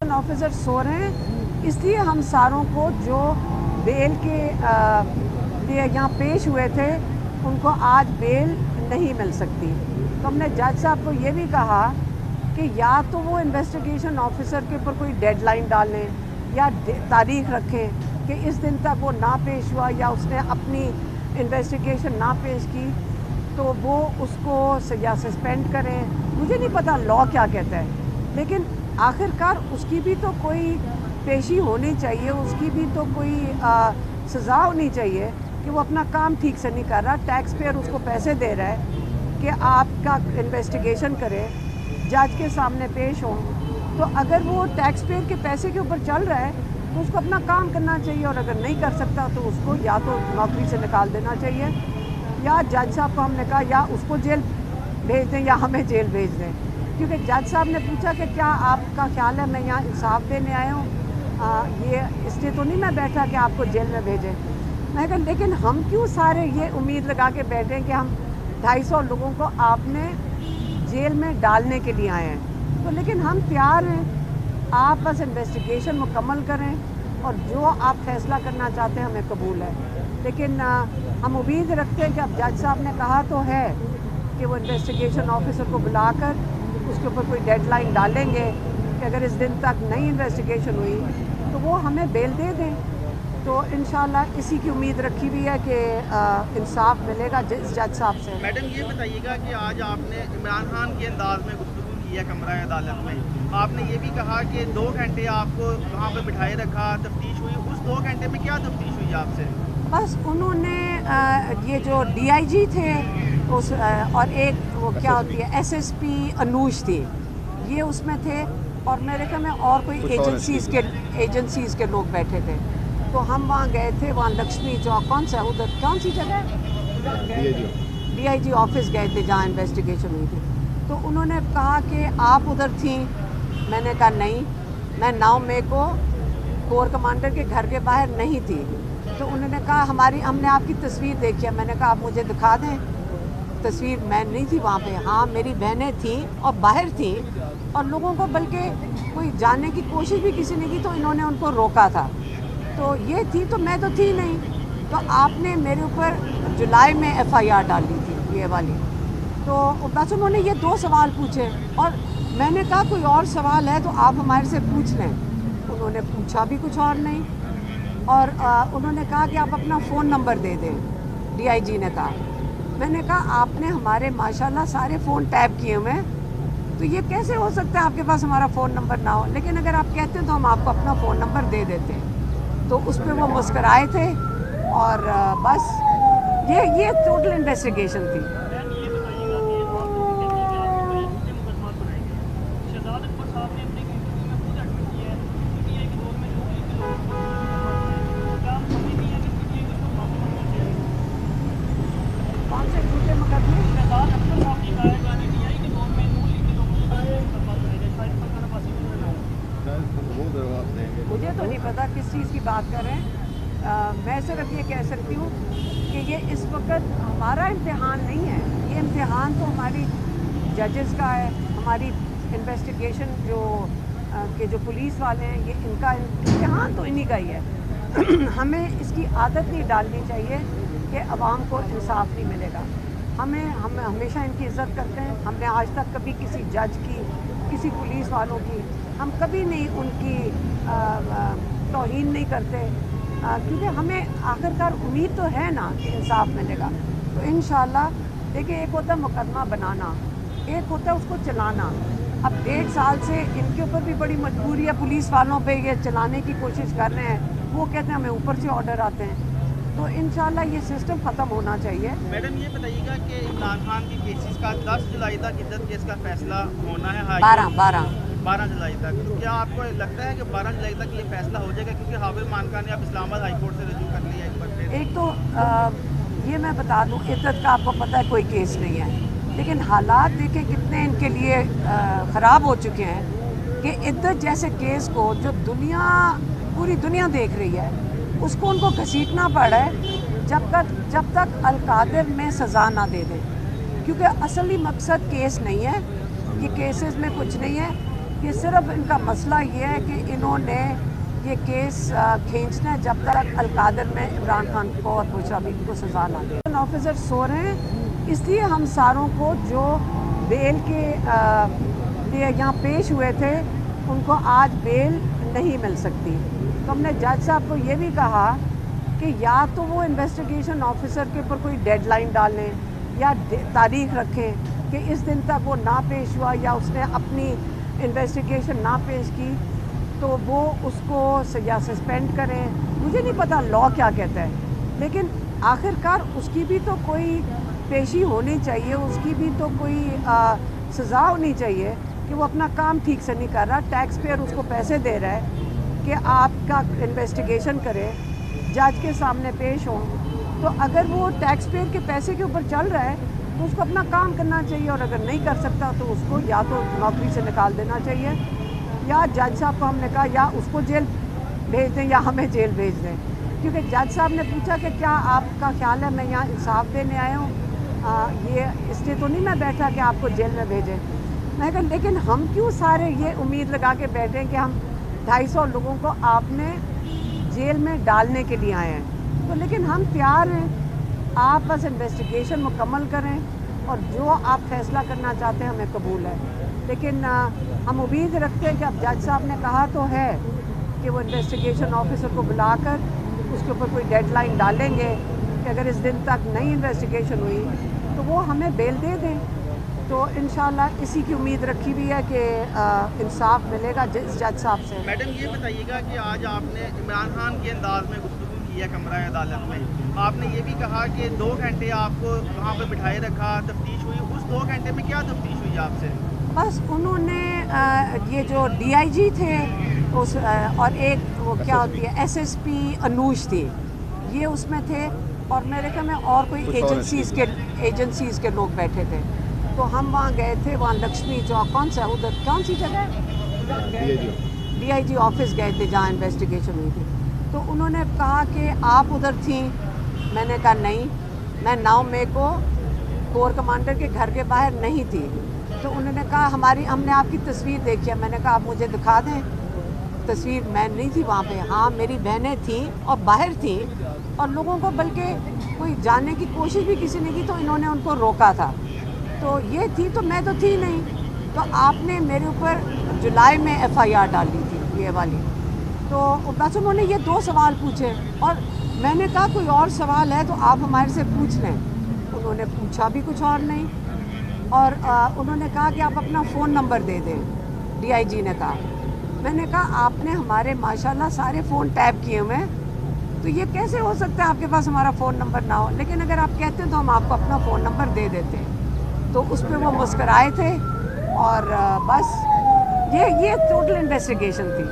Officer so रहे हैं, इसलिए हम सारों को जो बेल के लिए यहाँ पेश हुए थे उनको आज बेल नहीं मिल सकती। तो हमने जज साहब को ये भी कहा कि या तो वो इन्वेस्टिगेशन ऑफिसर के ऊपर कोई डेडलाइन डालें या तारीख रखें कि इस दिन तक वो ना पेश हुआ या उसने अपनी इन्वेस्टिगेशन ना पेश की तो वो उसको या सस्पेंड करें। मुझे नहीं पता लॉ क्या कहता है, लेकिन आखिरकार उसकी भी तो कोई पेशी होनी चाहिए, उसकी भी तो कोई सज़ा होनी चाहिए कि वो अपना काम ठीक से नहीं कर रहा। टैक्स पेयर उसको पैसे दे रहा है कि आपका इन्वेस्टिगेशन करे, जज के सामने पेश हो। तो अगर वो टैक्स पेयर के पैसे के ऊपर चल रहा है तो उसको अपना काम करना चाहिए, और अगर नहीं कर सकता तो उसको या तो नौकरी से निकाल देना चाहिए, या जज साहब को हमने कहा या उसको जेल भेज दें या हमें जेल भेज दें। क्योंकि जज साहब ने पूछा कि क्या आपका ख्याल है मैं यहाँ इंसाफ देने आया हूँ, ये इसलिए तो नहीं मैं बैठा कि आपको जेल में भेजें। मैं कहा लेकिन हम क्यों सारे ये उम्मीद लगा के बैठे हैं कि हम 250 लोगों को आपने जेल में डालने के लिए आए हैं। तो लेकिन हम तैयार हैं, आप बस इन्वेस्टिगेशन मुकम्मल करें और जो आप फैसला करना चाहते हैं हमें कबूल है। लेकिन हम उम्मीद रखते हैं कि अब जज साहब ने कहा तो है कि वो इन्वेस्टिगेशन ऑफिसर को बुलाकर उसके ऊपर कोई डेडलाइन डालेंगे कि अगर इस दिन तक नई इन्वेस्टिगेशन हुई तो वो हमें बेल दे दें। तो इंशाल्लाह इसी की उम्मीद रखी हुई है कि इंसाफ मिलेगा जज साहब से। मैडम ये बताइएगा कि आज आपने इमरान खान के अंदाज में गुफ्तगू की है कमरा अदालत में, आपने ये भी कहा कि 2 घंटे आपको वहाँ पर बिठाए रखा, तफ्तीश हुई। उस 2 घंटे में क्या तफ्तीश हुई आपसे? बस उन्होंने ये जो DIG थे उस और एक वो क्या होती है SSP अनूश थी, ये उसमें थे, और मेरे ख्याल में और कोई एजेंसीज़ के लोग बैठे थे। तो हम वहाँ गए थे, वहाँ लक्ष्मी चौक कौन सा उधर कौन सी जगह DIG ऑफिस गए थे जहाँ इन्वेस्टिगेशन हुई थी। तो उन्होंने कहा कि आप उधर थी, मैंने कहा नहीं, मैं 9 मई को कोर कमांडर के घर के बाहर नहीं थी। तो उन्होंने कहा हमने आपकी तस्वीर देखी है। मैंने कहा आप मुझे दिखा दें तस्वीर, मैं नहीं थी वहाँ पे। हाँ मेरी बहनें थीं और बाहर थीं, और लोगों को बल्कि कोई जानने की कोशिश भी किसी ने की तो इन्होंने उनको रोका था। तो ये थी तो मैं तो थी नहीं। तो आपने मेरे ऊपर जुलाई में FIR डाली थी ये वाली। तो बस उन्होंने ये 2 सवाल पूछे और मैंने कहा कोई और सवाल है तो आप हमारे से पूछ लें। उन्होंने पूछा भी कुछ और नहीं, और उन्होंने कहा कि आप अपना फ़ोन नंबर दे दें, DIG ने कहा। मैंने कहा आपने हमारे माशाल्लाह सारे फ़ोन टैप किए हुए हैं, तो ये कैसे हो सकता है आपके पास हमारा फ़ोन नंबर ना हो। लेकिन अगर आप कहते हैं तो हम आपको अपना फ़ोन नंबर दे देते हैं। तो उस पर वो मुस्कराए थे, और बस ये टोटल इन्वेस्टिगेशन थी। कौन से झूठे मुकदमे? मुझे तो नहीं पता किस चीज़ की बात कर रहे हैं। मैं सिर्फ ये कह सकती हूँ कि ये इस वक्त हमारा इम्तिहान नहीं है, ये इम्तिहान तो हमारी जजेस का है, हमारी इन्वेस्टिगेशन जो पुलिस वाले हैं, ये इनका इम्तिहान तो इन्हीं का ही है। हमें इसकी आदत नहीं डालनी चाहिए कि अवाम को इंसाफ नहीं मिलेगा। हम हमेशा इनकी इज़्ज़त करते हैं। हमने आज तक कभी किसी जज की, किसी पुलिस वालों की, हम कभी नहीं उनकी तौहीन नहीं करते, क्योंकि हमें आखिरकार उम्मीद तो है ना कि इंसाफ मिलेगा। तो इंशाल्लाह देखिए, एक होता है मुकदमा बनाना, एक होता है उसको चलाना। अब 1.5 साल से इनके ऊपर भी बड़ी मजबूरी है, पुलिस वालों पे ये चलाने की कोशिश कर रहे हैं। वो कहते हैं हमें ऊपर से ऑर्डर आते हैं। तो इंशाल्लाह ये सिस्टम ख़त्म होना चाहिए। मैडम ये बताइएगा कि इमरान खान की केसेस का 10 जुलाई तक इद्दत केस का फैसला होना है। 12 जुलाई तक। तो क्या आपको लगता है कि 12 जुलाई तक ये फैसला हो जाएगा? क्योंकि हाफिज मानका ने अब इस्लामाबाद हाई कोर्ट से रजू कर लिया एक बार फिर। एक तो ये मैं बता दूं, इद्दत का आपको पता है कोई केस नहीं है, लेकिन हालात देखें कितने इनके लिए ख़राब हो चुके हैं कि इद्दत जैसे केस को जो पूरी दुनिया देख रही है, उसको उनको घसीटना पड़ा है जब तक अलकादिर में सज़ा ना दे दें। क्योंकि असली मकसद केस नहीं है, ये केसेस में कुछ नहीं है। یہ صرف ان کا مسئلہ یہ ہے کہ انہوں نے یہ کیس کھینچنا ہے جب تک القادر میں عمران خان کو اور بشرا بیگم کو سزا نہ دے. آفیسر سو رہے ہیں اس لیے ہم ساروں کو جو بیل کے لیے یہاں پیش ہوئے تھے ان کو آج بیل نہیں مل سکتی. تو ہم نے جج صاحب کو یہ بھی کہا کہ یا تو وہ انویسٹیگیشن آفیسر کے اوپر کوئی ڈیڈ لائن ڈالیں یا تاریخ رکھیں کہ اس دن تک وہ نہ پیش ہوا یا اس نے اپنی انویسٹیگیشن نہ پیش کی تو وہ اس کو یا سسپینڈ کریں. مجھے نہیں پتہ لاء کیا کہتا ہے لیکن آخر کار اس کی بھی تو کوئی پیشی ہونی چاہیے, اس کی بھی تو کوئی سزا ہونی چاہیے کہ وہ اپنا کام ٹھیک سے نہیں کر رہا. ٹیکس پیئر اس کو پیسے دے رہا ہے کہ آپ کا انویسٹیگیشن کرے, جج کے سامنے پیش ہوں. تو اگر وہ ٹیکس پیئر کے پیسے کے اوپر چل رہا ہے تو اس کو اپنا کام کرنا چاہیے, اور اگر نہیں کر سکتا تو اس کو یا تو نوکری سے نکال دینا چاہیے یا جج صاحب کو ہم نے کہا یا اس کو جیل بھیج دیں یا ہمیں جیل بھیج دیں. کیونکہ جج صاحب نے پوچھا کہ کیا آپ کا خیال ہے میں یہاں انصاف دینے آیا ہوں, یہ اس لیے تو نہیں میں بیٹھا کہ آپ کو جیل میں بھیجیں. میں کہا لیکن ہم کیوں سارے یہ امید لگا کے بیٹھیں کہ ہم 250 لوگوں کو آپ نے جیل میں ڈالنے کے لیے آئے ہیں. تو لیکن ہم تیار ہیں, آپ بس انویسٹیگیشن مکمل کریں اور جو آپ فیصلہ کرنا چاہتے ہیں ہمیں قبول ہے. لیکن ہم امید رکھتے ہیں کہ اب جج صاحب نے کہا تو ہے کہ وہ انویسٹیگیشن آفیسر کو بلا کر اس کے اوپر کوئی ڈیڈ لائن ڈالیں گے کہ اگر اس دن تک نئی انویسٹیگیشن ہوئی تو وہ ہمیں بیل دے دیں. تو انشاءاللہ اسی کی امید رکھی ہوئی ہے کہ انصاف ملے گا جج صاحب سے. میڈم یہ بتائیے گا کہ آج آپ نے عمران خان کے انداز میں گفتگو کی ہے کمرہ عدالت میں, آپ نے یہ بھی کہا کہ 2 گھنٹے آپ کو وہاں پہ بٹھائے رکھا, تفتیش ہوئی. اس 2 گھنٹے میں کیا تفتیش ہوئی آپ سے؟ بس انہوں نے یہ جو DIG تھے اس اور ایک وہ کیا ہوتی ہے SSP انوش تھی, یہ اس میں تھے, اور میرے خیال میں اور کوئی ایجنسیز کے لوگ بیٹھے تھے. تو ہم وہاں گئے تھے, وہاں لکشمی چوک کون سی جگہ ہے, DIG آفس گئے تھے جہاں انویسٹیگیشن ہوئی تھی. تو انہوں نے کہا کہ آپ ادھر تھیں. میں نے کہا نہیں, میں 9 مئی کو کور کمانڈر کے گھر کے باہر نہیں تھی. تو انہوں نے کہا ہم نے آپ کی تصویر دیکھی ہے. میں نے کہا آپ مجھے دکھا دیں تصویر. میں نہیں تھی وہاں پہ. ہاں میری بہنیں تھیں اور باہر تھیں, اور لوگوں کو بلکہ کوئی جانے کی کوشش بھی کسی نے کی تو انہوں نے ان کو روکا تھا. تو یہ تھی, تو میں تو تھی نہیں. تو آپ نے میرے اوپر جولائی میں FIR ڈالی تھی یہ والی. تو بس انہوں نے یہ 2 سوال پوچھے, اور میں نے کہا کوئی اور سوال ہے تو آپ ہمارے سے پوچھ لیں. انہوں نے پوچھا بھی کچھ اور نہیں, اور انہوں نے کہا کہ آپ اپنا فون نمبر دے دیں. DIG نے کہا. میں نے کہا آپ نے ہمارے ماشاءاللہ سارے فون ٹیپ کیے ہوئے ہیں, تو یہ کیسے ہو سکتا ہے آپ کے پاس ہمارا فون نمبر نہ ہو. لیکن اگر آپ کہتے ہیں تو ہم آپ کو اپنا فون نمبر دے دیتے ہیں. تو اس پہ وہ مسکرائے تھے, اور بس یہ ٹوٹل انویسٹیگیشن تھی.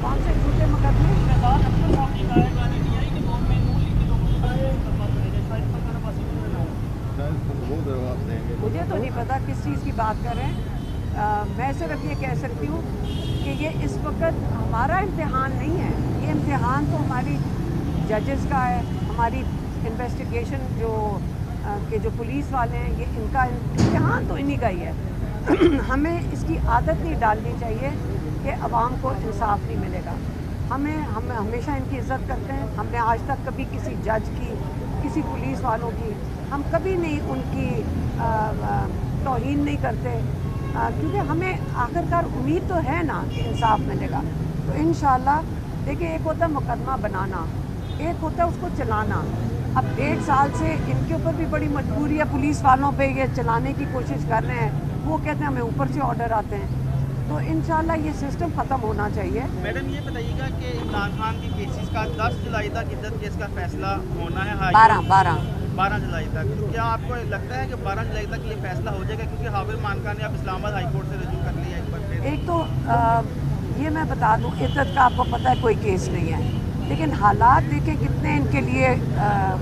کون سے جھوٹے مقدمے؟ مجھے تو نہیں پتا کس چیز کی بات کر رہے ہیں. میں صرف یہ کہہ سکتی ہوں کہ یہ اس وقت ہمارا امتحان نہیں ہے. یہ امتحان تو ہماری ججز کا ہے, ہماری انویسٹیگیشن جو پولیس والے ہیں, یہ ان کا امتحان تو انہی کا ہی ہے. ہمیں اس کی عادت نہیں ڈالنی چاہیے کہ عوام کو انصاف نہیں ملے گا. ہم ہمیشہ ان کی عزت کرتے ہیں. ہم نے آج تک کبھی کسی جج کی, کسی پولیس والوں کی, ہم کبھی نہیں ان کی توہین نہیں کرتے, کیونکہ ہمیں آخرکار امید تو ہے نا کہ انصاف ملے گا. تو انشاءاللہ دیکھیں, ایک ہوتا ہے مقدمہ بنانا, ایک ہوتا ہے اس کو چلانا. اب 1.5 سال سے ان کے اوپر بھی بڑی مجبوری ہے, پولیس والوں پہ یہ چلانے کی کوشش کر رہے ہیں. وہ کہتے ہیں ہمیں اوپر سے آرڈر آتے ہیں. تو انشاءاللہ یہ سسٹم ختم ہونا چاہیے. میڈم یہ بتائیے گا کہ عمران خان کی کیسز کا 10 جولائی تک عدت کیس کا فیصلہ ہونا ہے. 12 جولائی تک. تو کیا آپ کو لگتا ہے کہ 12 جولائی تک یہ فیصلہ ہو جائے گا, کیونکہ حاوی مانکا نے اب اسلام آباد ہائی کورٹ سے رجوع کر لیا ایک بار. ایک تو یہ میں بتا دوں, عدت کا آپ کو پتہ ہے کوئی کیس نہیں ہے, لیکن حالات دیکھیں کتنے ان کے لیے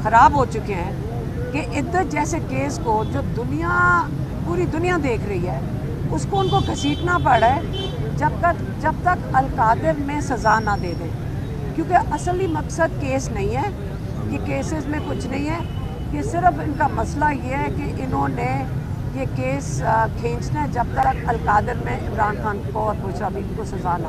خراب ہو چکے ہیں کہ عدت جیسے کیس کو جو پوری دنیا دیکھ رہی ہے, اس کو ان کو گھسیٹنا پڑ رہا ہے जब तक अलकादिर में सज़ा ना दे दें, क्योंकि असली मकसद केस नहीं है, ये केसेस में कुछ नहीं है, ये सिर्फ इनका मसला ये है कि इन्होंने ये केस खींचना है जब तक अलकादिर में इमरान खान को और बुशरा बीबी को सज़ा ना